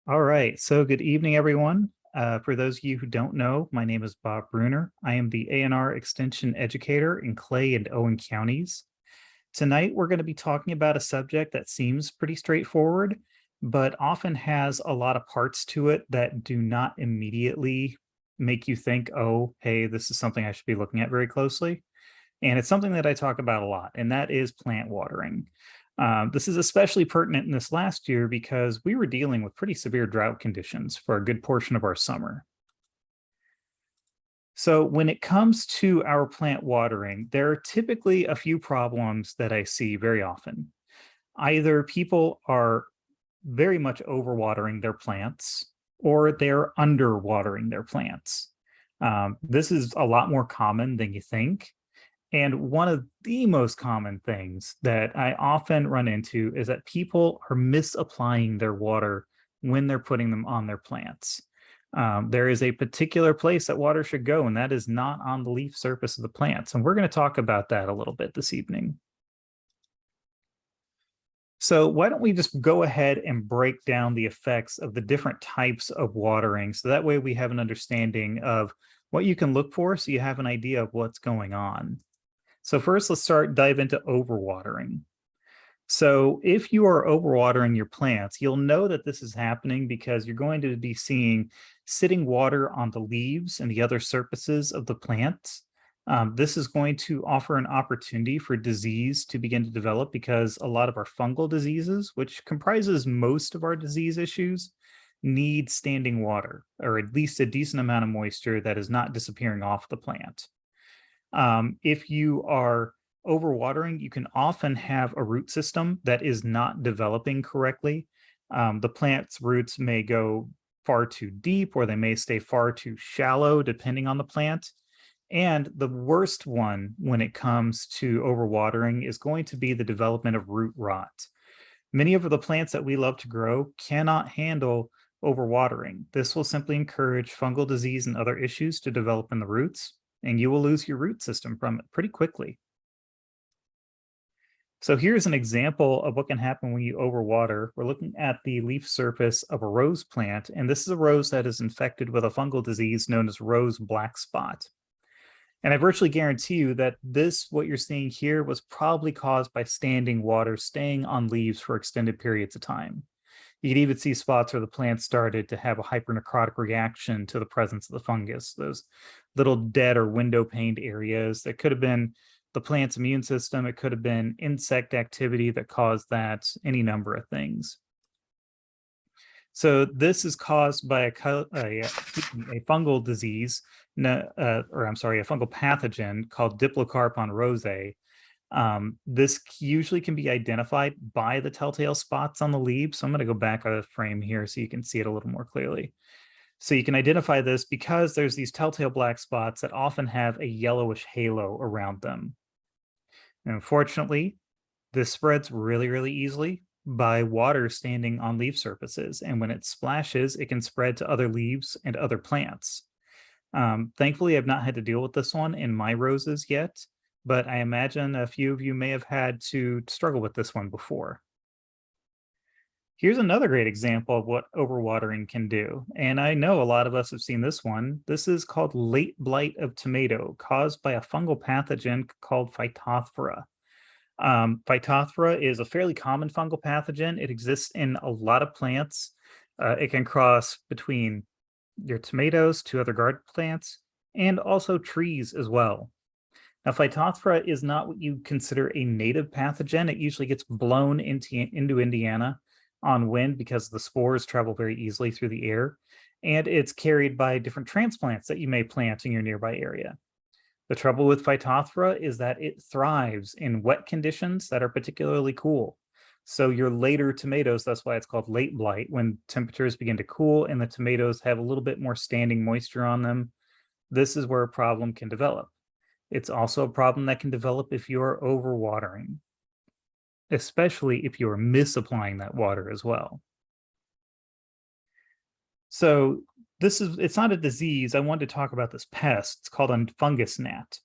All right, so good evening, everyone. For those of you who don't know, my name is Bob Bruner. I am the A&R Extension Educator in Clay and Owen counties. Tonight, we're going to be talking about a subject that seems pretty straightforward, but often has a lot of parts to it that do not immediately make you think, oh, hey, this is something I should be looking at very closely. And it's something that I talk about a lot, and that is plant watering. This is especially pertinent in this last year because we were dealing with pretty severe drought conditions for a good portion of our summer. So when it comes to our plant watering, there are typically a few problems that I see very often. Either people are very much overwatering their plants or they're underwatering their plants. This is a lot more common than you think. And one of the most common things that I often run into is that people are misapplying their water when they're putting them on their plants. There is a particular place that water should go, and that is not on the leaf surface of the plants. And we're going to talk about that a little bit this evening. So why don't we just go ahead and break down the effects of the different types of watering, so that way we have an understanding of what you can look for so you have an idea of what's going on. So first, let's dive into overwatering. So if you are overwatering your plants, you'll know that this is happening because you're going to be seeing sitting water on the leaves and the other surfaces of the plants. This is going to offer an opportunity for disease to begin to develop because a lot of our fungal diseases, which comprises most of our disease issues, need standing water, or at least a decent amount of moisture that is not disappearing off the plant. If you are overwatering, you can often have a root system that is not developing correctly. The plant's roots may go far too deep or they may stay far too shallow, depending on the plant. And the worst one when it comes to overwatering is going to be the development of root rot. Many of the plants that we love to grow cannot handle overwatering. This will simply encourage fungal disease and other issues to develop in the roots, and you will lose your root system from it pretty quickly. So here's an example of what can happen when you overwater. We're looking at the leaf surface of a rose plant, and this is a rose that is infected with a fungal disease known as rose black spot. And I virtually guarantee you that what you're seeing here was probably caused by standing water staying on leaves for extended periods of time. You can even see spots where the plant started to have a hypernecrotic reaction to the presence of the fungus, those little dead or window paned areas that could have been the plant's immune system. It could have been insect activity that caused that, any number of things. So this is caused by a fungal disease, a fungal pathogen called Diplocarpon rosae. This usually can be identified by the telltale spots on the leaves. So I'm going to go back out of the frame here so you can see it a little more clearly. So you can identify this because there's these telltale black spots that often have a yellowish halo around them. And unfortunately, this spreads really, really easily by water standing on leaf surfaces. And when it splashes, it can spread to other leaves and other plants. Thankfully, I've not had to deal with this one in my roses yet, but I imagine a few of you may have had to struggle with this one before. Here's another great example of what overwatering can do, and I know a lot of us have seen this one. This is called late blight of tomato, caused by a fungal pathogen called Phytophthora. Phytophthora is a fairly common fungal pathogen. It exists in a lot of plants. It can cross between your tomatoes to other garden plants and also trees as well. Now, Phytophthora is not what you consider a native pathogen. It usually gets blown into Indiana on wind because the spores travel very easily through the air, and it's carried by different transplants that you may plant in your nearby area. The trouble with Phytophthora is that it thrives in wet conditions that are particularly cool. So your later tomatoes, that's why it's called late blight, when temperatures begin to cool and the tomatoes have a little bit more standing moisture on them, this is where a problem can develop. It's also a problem that can develop if you're overwatering, especially if you're misapplying that water as well. So it's not a disease. I wanted to talk about this pest. It's called a fungus gnat.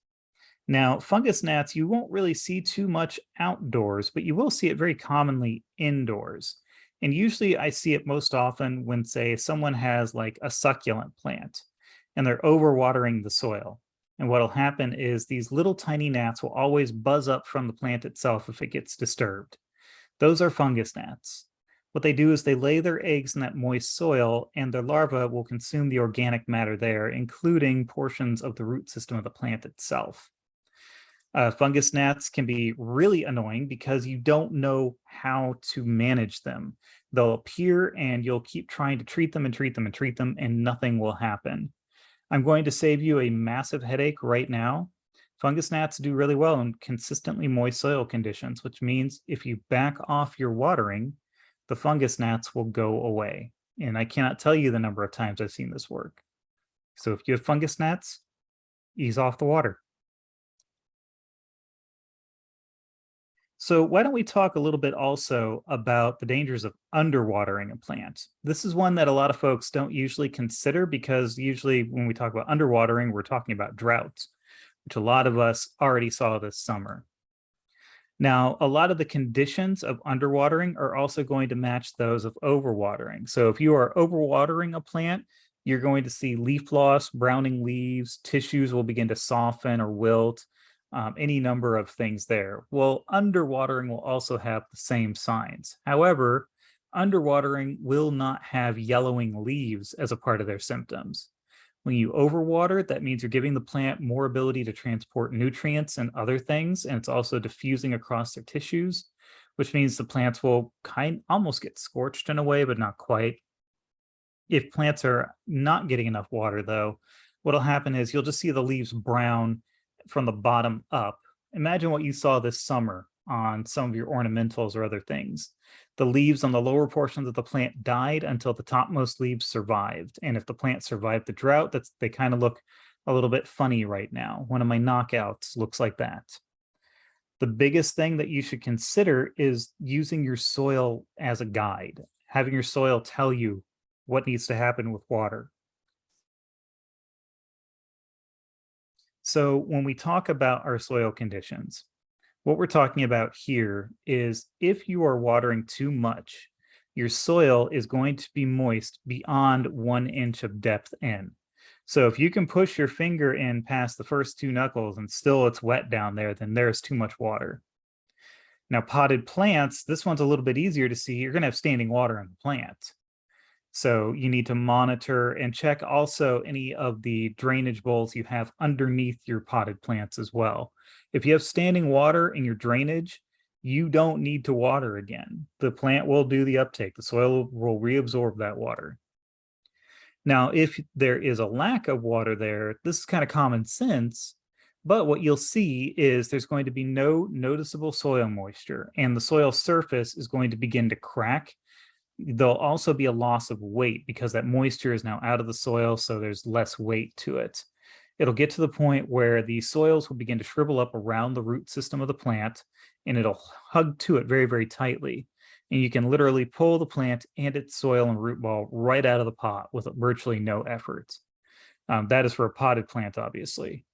Now, fungus gnats, you won't really see too much outdoors, but you will see it very commonly indoors. And usually I see it most often when, say, someone has like a succulent plant and they're overwatering the soil. And what'll happen is these little tiny gnats will always buzz up from the plant itself if it gets disturbed. Those are fungus gnats. What they do is they lay their eggs in that moist soil, and their larvae will consume the organic matter there, including portions of the root system of the plant itself. Fungus gnats can be really annoying because you don't know how to manage them. They'll appear and you'll keep trying to treat them and treat them and treat them, and nothing will happen. I'm going to save you a massive headache right now. Fungus gnats do really well in consistently moist soil conditions, which means if you back off your watering, the fungus gnats will go away. And I cannot tell you the number of times I've seen this work. So if you have fungus gnats, ease off the water. So why don't we talk a little bit also about the dangers of underwatering a plant? This is one that a lot of folks don't usually consider because usually when we talk about underwatering, we're talking about droughts, which a lot of us already saw this summer. Now, a lot of the conditions of underwatering are also going to match those of overwatering. So if you are overwatering a plant, you're going to see leaf loss, browning leaves, tissues will begin to soften or wilt, any number of things there. Well, underwatering will also have the same signs. However, underwatering will not have yellowing leaves as a part of their symptoms. When you overwater, that means you're giving the plant more ability to transport nutrients and other things, and it's also diffusing across their tissues, which means the plants will almost get scorched in a way, but not quite. If plants are not getting enough water, though, what'll happen is you'll just see the leaves brown from the bottom up. Imagine what you saw this summer on some of your ornamentals or other things. The leaves on the lower portions of the plant died until the topmost leaves survived. And if the plant survived the drought, they kind of look a little bit funny right now. One of my knockouts looks like that. The biggest thing that you should consider is using your soil as a guide, having your soil tell you what needs to happen with water. So when we talk about our soil conditions, what we're talking about here is if you are watering too much, your soil is going to be moist beyond 1 inch of depth in. So if you can push your finger in past the first 2 knuckles and still it's wet down there, then there's too much water. Now, potted plants, this one's a little bit easier to see. You're going to have standing water in the plant. So you need to monitor and check also any of the drainage bowls you have underneath your potted plants as well. If you have standing water in your drainage, you don't need to water again. The plant will do the uptake. The soil will reabsorb that water. Now, if there is a lack of water there, this is kind of common sense, but what you'll see is there's going to be no noticeable soil moisture, and the soil surface is going to begin to crack. There'll also be a loss of weight because that moisture is now out of the soil, so there's less weight to it. It'll get to the point where the soils will begin to shrivel up around the root system of the plant, and it'll hug to it very, very tightly. And you can literally pull the plant and its soil and root ball right out of the pot with virtually no effort. That is for a potted plant, obviously.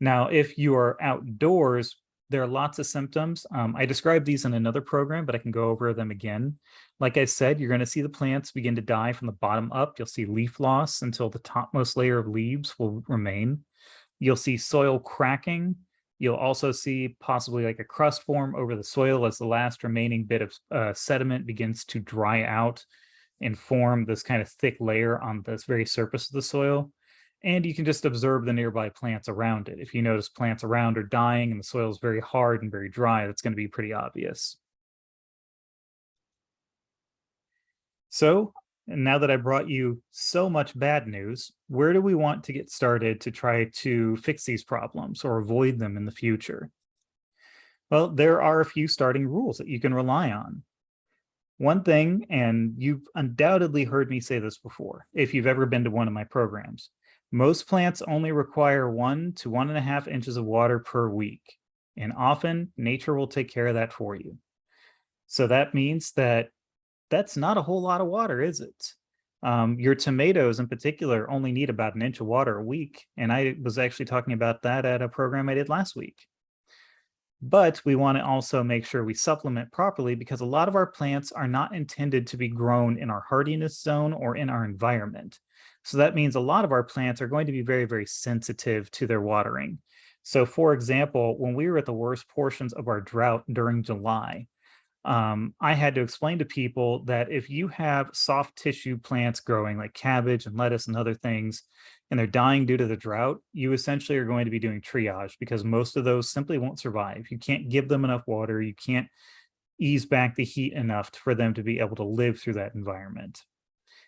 Now, if you are outdoors, there are lots of symptoms. I described these in another program, but I can go over them again. Like I said, you're going to see the plants begin to die from the bottom up. You'll see leaf loss until the topmost layer of leaves will remain. You'll see soil cracking. You'll also see possibly like a crust form over the soil as the last remaining bit of sediment begins to dry out and form this kind of thick layer on this very surface of the soil. And you can just observe the nearby plants around it. If you notice plants around are dying and the soil is very hard and very dry, that's going to be pretty obvious. So now that I brought you so much bad news, where do we want to get started to try to fix these problems or avoid them in the future? Well, there are a few starting rules that you can rely on. One thing, and you've undoubtedly heard me say this before, if you've ever been to one of my programs, most plants only require 1 to 1.5 inches of water per week, and often nature will take care of that for you. So that means that that's not a whole lot of water, is it? Your tomatoes in particular only need about 1 inch of water a week, and I was actually talking about that at a program I did last week. But we want to also make sure we supplement properly because a lot of our plants are not intended to be grown in our hardiness zone or in our environment. So that means a lot of our plants are going to be very, very sensitive to their watering. So for example, when we were at the worst portions of our drought during July, I had to explain to people that if you have soft tissue plants growing like cabbage and lettuce and other things, and they're dying due to the drought, you essentially are going to be doing triage because most of those simply won't survive. You can't give them enough water. You can't ease back the heat enough for them to be able to live through that environment.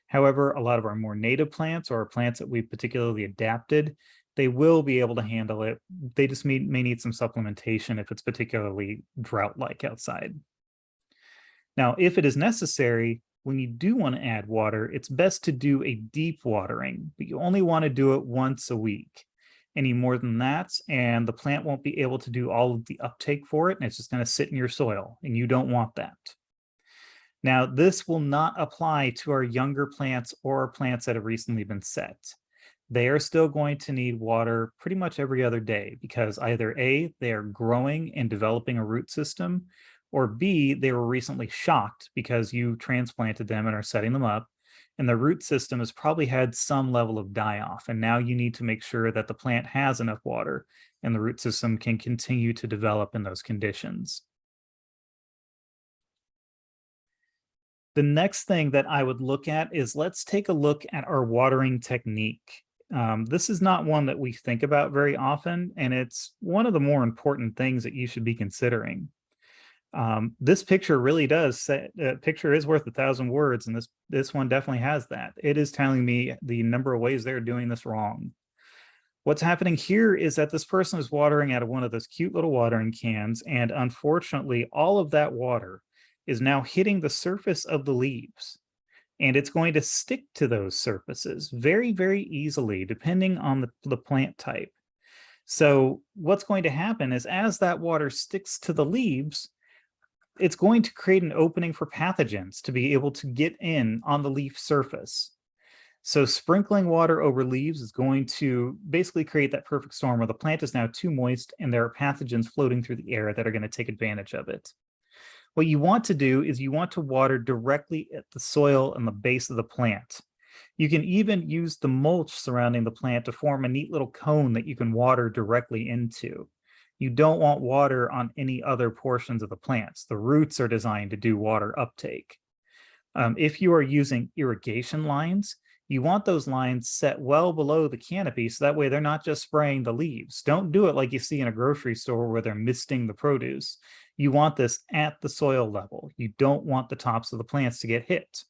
However, a lot of our more native plants or plants that we've particularly adapted, they will be able to handle it. They just may need some supplementation if it's particularly drought-like outside. Now, if it is necessary, when you do want to add water, it's best to do a deep watering, but you only want to do it once a week. Any more than that, and the plant won't be able to do all of the uptake for it, and it's just going to sit in your soil, and you don't want that. Now, this will not apply to our younger plants or plants that have recently been set. They are still going to need water pretty much every other day because either A, they are growing and developing a root system, or B, they were recently shocked because you transplanted them and are setting them up, and the root system has probably had some level of die-off, and now you need to make sure that the plant has enough water and the root system can continue to develop in those conditions. The next thing that I would look at is let's take a look at our watering technique. This is not one that we think about very often, and it's one of the more important things that you should be considering. This picture really does say, picture is worth 1,000 words, and this one definitely has that. It is telling me the number of ways they're doing this wrong. What's happening here is that this person is watering out of one of those cute little watering cans, and unfortunately, all of that water is now hitting the surface of the leaves. And it's going to stick to those surfaces very, very easily, depending on the plant type. So what's going to happen is as that water sticks to the leaves, it's going to create an opening for pathogens to be able to get in on the leaf surface. So sprinkling water over leaves is going to basically create that perfect storm where the plant is now too moist and there are pathogens floating through the air that are going to take advantage of it. What you want to do is you want to water directly at the soil and the base of the plant. You can even use the mulch surrounding the plant to form a neat little cone that you can water directly into. You don't want water on any other portions of the plants. The roots are designed to do water uptake. If you are using irrigation lines, you want those lines set well below the canopy so that way they're not just spraying the leaves. Don't do it like you see in a grocery store where they're misting the produce. You want this at the soil level. You don't want the tops of the plants to get hit.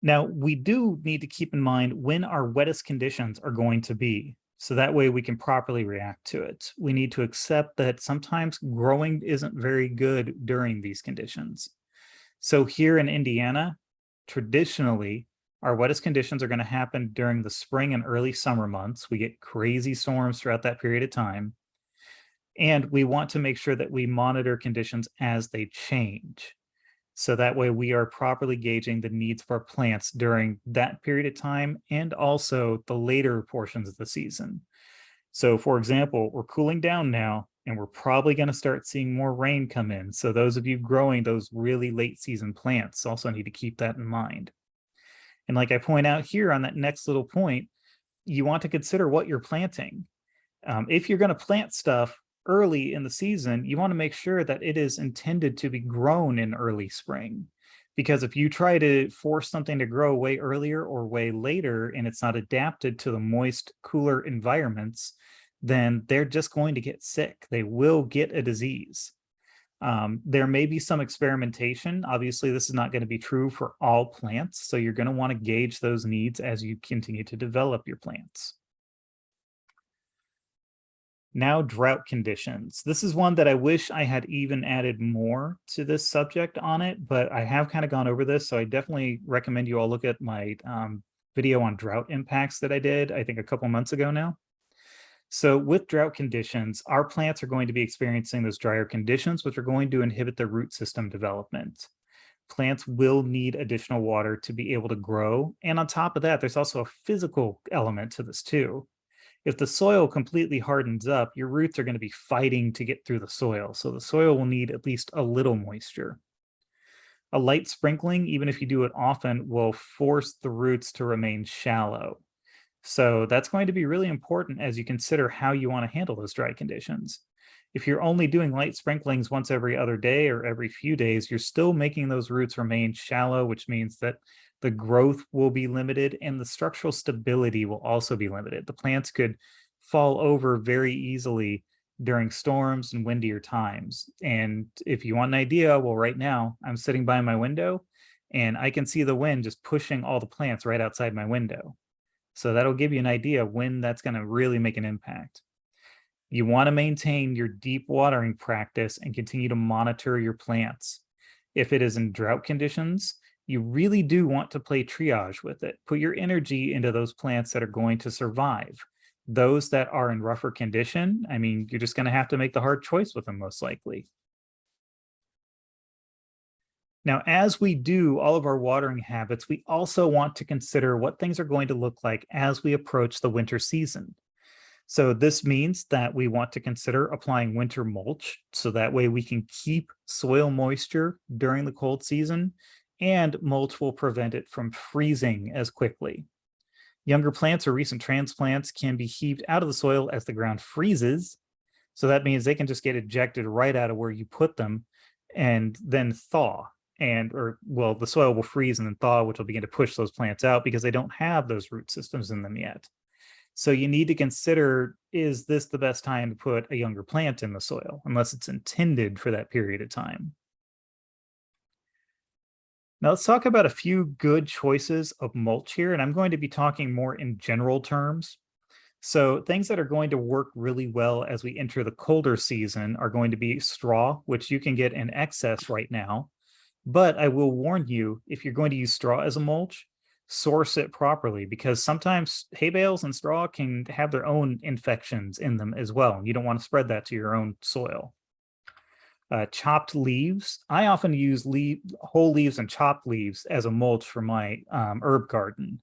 Now, we do need to keep in mind when our wettest conditions are going to be, so that way we can properly react to it. We need to accept that sometimes growing isn't very good during these conditions. So here in Indiana, traditionally, our wettest conditions are going to happen during the spring and early summer months. We get crazy storms throughout that period of time. And we want to make sure that we monitor conditions as they change. So that way we are properly gauging the needs of our plants during that period of time and also the later portions of the season. So for example, we're cooling down now and we're probably going to start seeing more rain come in. So those of you growing those really late season plants also need to keep that in mind. And like I point out here on that next little point, you want to consider what you're planting. If you're going to plant stuff early in the season, you want to make sure that it is intended to be grown in early spring. Because if you try to force something to grow way earlier or way later and it's not adapted to the moist, cooler environments, then they're just going to get sick. They will get a disease. There may be some experimentation. Obviously, this is not going to be true for all plants, so you're going to want to gauge those needs as you continue to develop your plants. Now, drought conditions. This is one that I wish I had even added more to this subject on it, but I have kind of gone over this, so I definitely recommend you all look at my video on drought impacts that I did, I think a couple months ago now. So with drought conditions, our plants are going to be experiencing those drier conditions, which are going to inhibit the root system development. Plants will need additional water to be able to grow. And on top of that, there's also a physical element to this too. If the soil completely hardens up, your roots are going to be fighting to get through the soil. So the soil will need at least a little moisture. A light sprinkling, even if you do it often, will force the roots to remain shallow. So that's going to be really important as you consider how you want to handle those dry conditions. If you're only doing light sprinklings once every other day or every few days, you're still making those roots remain shallow, which means that the growth will be limited and the structural stability will also be limited. The plants could fall over very easily during storms and windier times. And if you want an idea, well, right now I'm sitting by my window and I can see the wind just pushing all the plants right outside my window. So that'll give you an idea when that's going to really make an impact. You want to maintain your deep watering practice and continue to monitor your plants. If it is in drought conditions, you really do want to play triage with it. Put your energy into those plants that are going to survive. Those that are in rougher condition, I mean, you're just going to have to make the hard choice with them most likely. Now, as we do all of our watering habits, we also want to consider what things are going to look like as we approach the winter season. So this means that we want to consider applying winter mulch, so that way we can keep soil moisture during the cold season, and mulch will prevent it from freezing as quickly. Younger plants or recent transplants can be heaved out of the soil as the ground freezes. So that means they can just get ejected right out of where you put them and then thaw. The soil will freeze and then thaw, which will begin to push those plants out because they don't have those root systems in them yet. So you need to consider, is this the best time to put a younger plant in the soil, unless it's intended for that period of time? Now let's talk about a few good choices of mulch here, and I'm going to be talking more in general terms. So things that are going to work really well as we enter the colder season are going to be straw, which you can get in excess right now. But I will warn you, if you're going to use straw as a mulch, source it properly, because sometimes hay bales and straw can have their own infections in them as well. You don't want to spread that to your own soil. Chopped leaves. I often use whole leaves and chopped leaves as a mulch for my herb garden,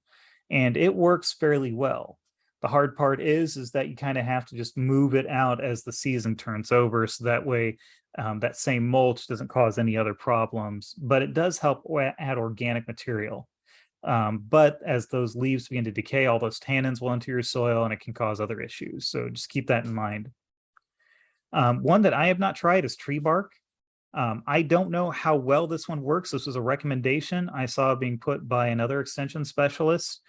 and it works fairly well. The hard part is that you kind of have to just move it out as the season turns over, so that way that same mulch doesn't cause any other problems, but it does help add organic material. But as those leaves begin to decay, all those tannins will enter your soil and it can cause other issues. So just keep that in mind. One that I have not tried is tree bark. I don't know how well this one works. This was a recommendation I saw being put by another extension specialist.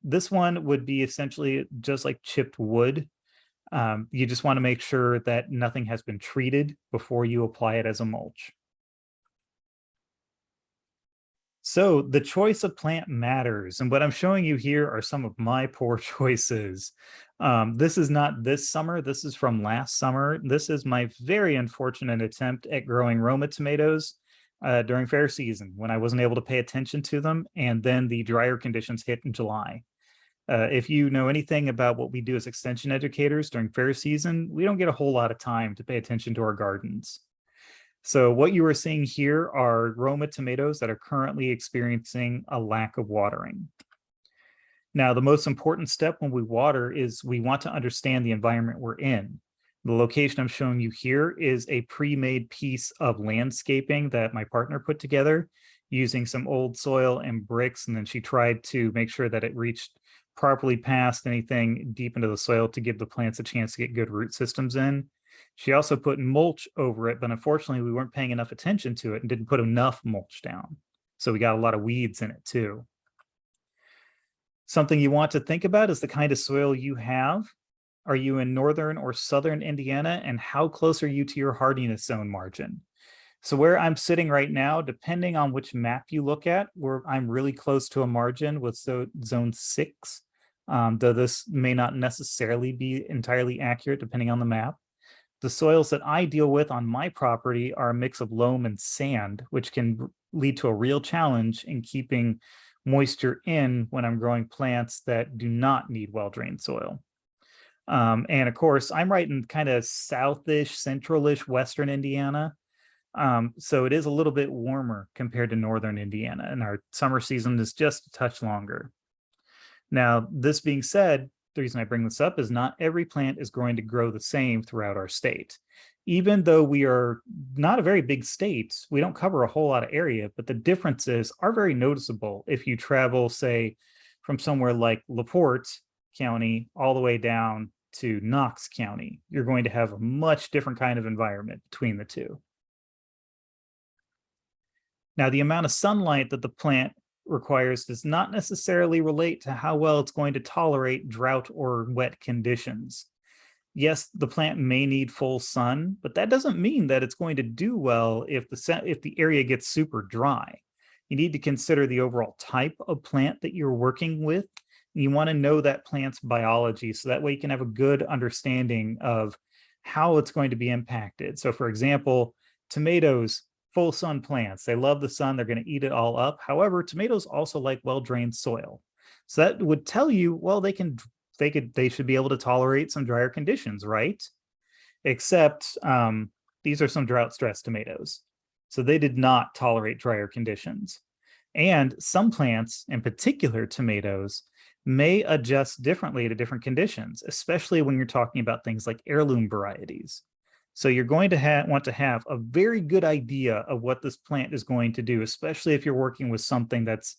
This one would be essentially just like chipped wood. You just want to make sure that nothing has been treated before you apply it as a mulch. So the choice of plant matters. And what I'm showing you here are some of my poor choices. This is not this summer. This is from last summer. This is my very unfortunate attempt at growing Roma tomatoes during fair season when I wasn't able to pay attention to them. And then the drier conditions hit in July. If you know anything about what we do as extension educators during fair season, we don't get a whole lot of time to pay attention to our gardens. So what you are seeing here are Roma tomatoes that are currently experiencing a lack of watering. Now, the most important step when we water is we want to understand the environment we're in. The location I'm showing you here is a pre-made piece of landscaping that my partner put together using some old soil and bricks, and then she tried to make sure that it reached properly past anything deep into the soil to give the plants a chance to get good root systems in. She also put mulch over it, but unfortunately we weren't paying enough attention to it and didn't put enough mulch down. So we got a lot of weeds in it too. Something you want to think about is the kind of soil you have. Are you in northern or southern Indiana, and how close are you to your hardiness zone margin? So where I'm sitting right now, depending on which map you look at, I'm really close to a margin with zone 6, though this may not necessarily be entirely accurate depending on the map. The soils that I deal with on my property are a mix of loam and sand, which can lead to a real challenge in keeping moisture in when I'm growing plants that do not need well-drained soil. And of course, I'm right in kind of southish, centralish, western Indiana. So it is a little bit warmer compared to northern Indiana, and our summer season is just a touch longer. Now, this being said, the reason I bring this up is not every plant is going to grow the same throughout our state. Even though we are not a very big state, we don't cover a whole lot of area, but the differences are very noticeable if you travel, say, from somewhere like LaPorte County all the way down to Knox County. You're going to have a much different kind of environment between the two. Now, the amount of sunlight that the plant requires does not necessarily relate to how well it's going to tolerate drought or wet conditions. Yes, the plant may need full sun, but that doesn't mean that it's going to do well if the area gets super dry. You need to consider the overall type of plant that you're working with. You want to know that plant's biology, so that way you can have a good understanding of how it's going to be impacted. So for example, tomatoes, full sun plants, they love the sun, they're going to eat it all up. However, tomatoes also like well-drained soil. So that would tell you, well, they should be able to tolerate some drier conditions, right? Except these are some drought-stressed tomatoes. So they did not tolerate drier conditions. And some plants, in particular tomatoes, may adjust differently to different conditions, especially when you're talking about things like heirloom varieties. So you're going to want to have a very good idea of what this plant is going to do, especially if you're working with something that's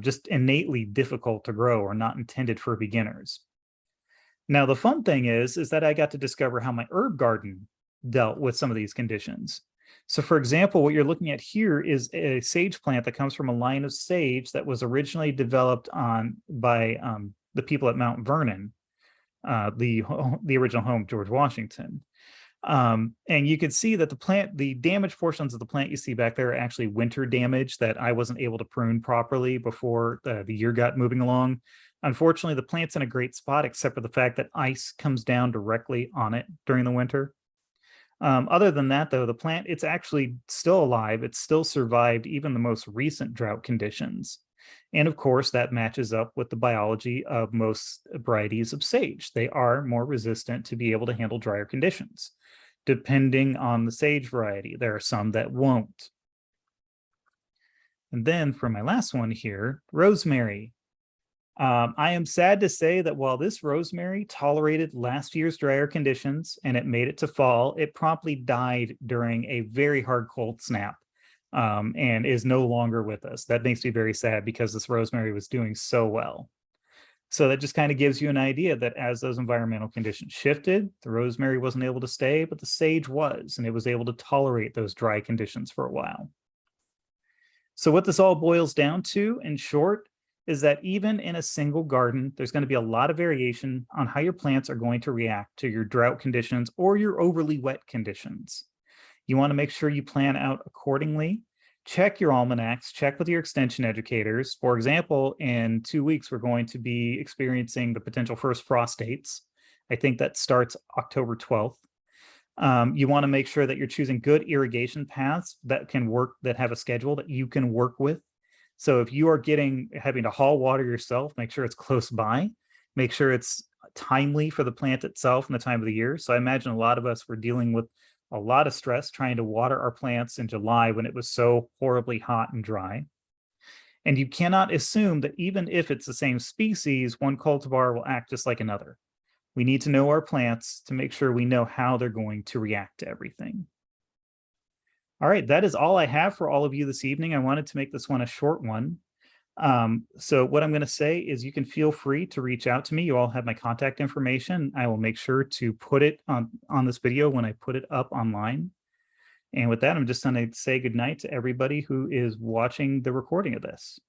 just innately difficult to grow or not intended for beginners. Now, the fun thing is that I got to discover how my herb garden dealt with some of these conditions. So for example, what you're looking at here is a sage plant that comes from a line of sage that was originally developed by the people at Mount Vernon, the original home of George Washington. And you can see that the damaged portions of the plant you see back there are actually winter damage that I wasn't able to prune properly before the year got moving along. Unfortunately, the plant's in a great spot, except for the fact that ice comes down directly on it during the winter. Other than that, though, the plant, it's actually still alive. It's still survived even the most recent drought conditions. And of course, that matches up with the biology of most varieties of sage. They are more resistant to be able to handle drier conditions. Depending on the sage variety, there are some that won't. And then for my last one here, rosemary. I am sad to say that while this rosemary tolerated last year's drier conditions and it made it to fall, it promptly died during a very hard cold snap and is no longer with us. That makes me very sad because this rosemary was doing so well. So that just kind of gives you an idea that as those environmental conditions shifted, the rosemary wasn't able to stay, but the sage was, and it was able to tolerate those dry conditions for a while. So what this all boils down to, in short, is that even in a single garden, there's going to be a lot of variation on how your plants are going to react to your drought conditions or your overly wet conditions. You want to make sure you plan out accordingly. Check your almanacs, check with your extension educators. For example, in 2 weeks, we're going to be experiencing the potential first frost dates. I think that starts October 12th. You want to make sure that you're choosing good irrigation paths that can work, that have a schedule that you can work with. So if you are having to haul water yourself, make sure it's close by, make sure it's timely for the plant itself and the time of the year. So I imagine a lot of us were dealing with a lot of stress trying to water our plants in July when it was so horribly hot and dry. And you cannot assume that even if it's the same species, one cultivar will act just like another. We need to know our plants to make sure we know how they're going to react to everything. All right, that is all I have for all of you this evening. I wanted to make this one a short one. So what I'm going to say is you can feel free to reach out to me. You all have my contact information. I will make sure to put it on this video when I put it up online. And with that, I'm just going to say goodnight to everybody who is watching the recording of this.